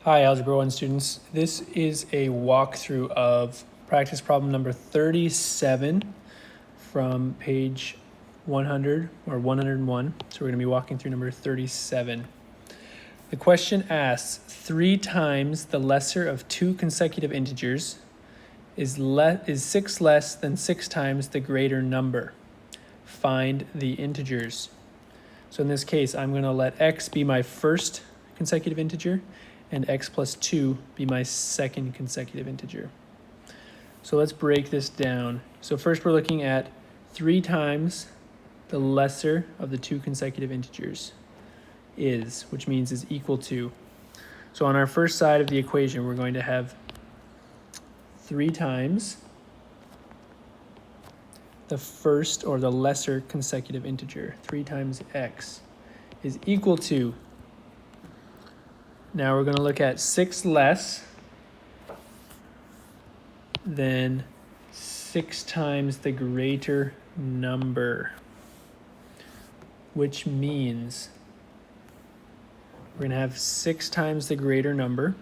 Hi, Algebra 1 students. This is a walkthrough of practice problem number 37 from page 100 or 101. So we're going to be walking through number 37. The question asks, 3 times the lesser of 2 consecutive integers is 6 less than 6 times the greater number. Find the integers. So in this case, I'm going to let x be my first consecutive integer and x plus 2 be my second consecutive integer. So let's break this down. So first we're looking at 3 times the lesser of the 2 consecutive integers is, which means is equal to. So on our first side of the equation, we're going to have 3 times the first or the lesser consecutive integer. 3 times x is equal to. Now we're going to look at 6 less than 6 times the greater number, which means we're going to have 6 times the greater number.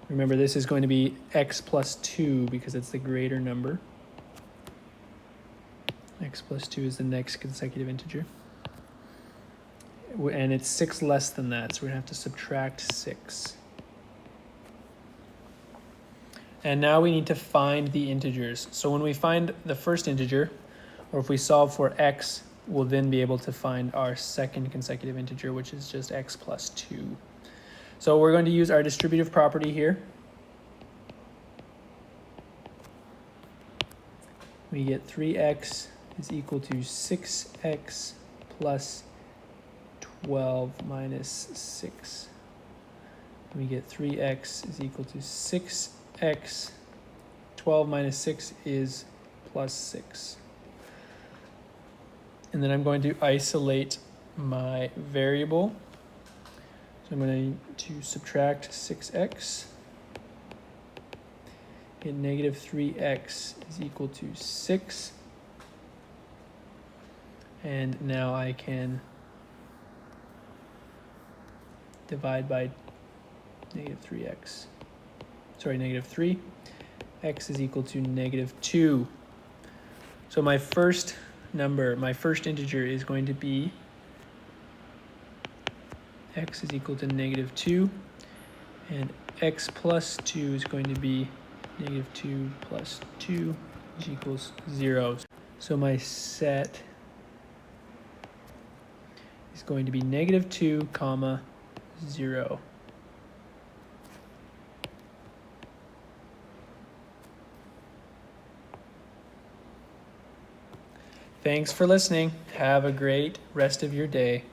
Remember, this is going to be x plus 2 because it's the greater number. X plus 2 is the next consecutive integer. And it's 6 less than that, so we're going to have to subtract 6. And now we need to find the integers. So when we find the first integer, or if we solve for x, we'll then be able to find our second consecutive integer, which is just x plus 2. So we're going to use our distributive property here. We get 3x is equal to 6x plus 12 minus 6. We get 3x is equal to 6x. 12 minus 6 is plus 6. And then I'm going to isolate my variable. So I'm going to subtract 6x. Get negative 3x is equal to 6. And now I can divide by negative 3x. Sorry, negative 3. X is equal to negative 2. So my first number, my first integer is going to be x is equal to negative 2. And x plus 2 is going to be negative 2 plus 2, which equals 0. So my set is going to be negative 2, comma, 0. Thanks for listening. Have a great rest of your day.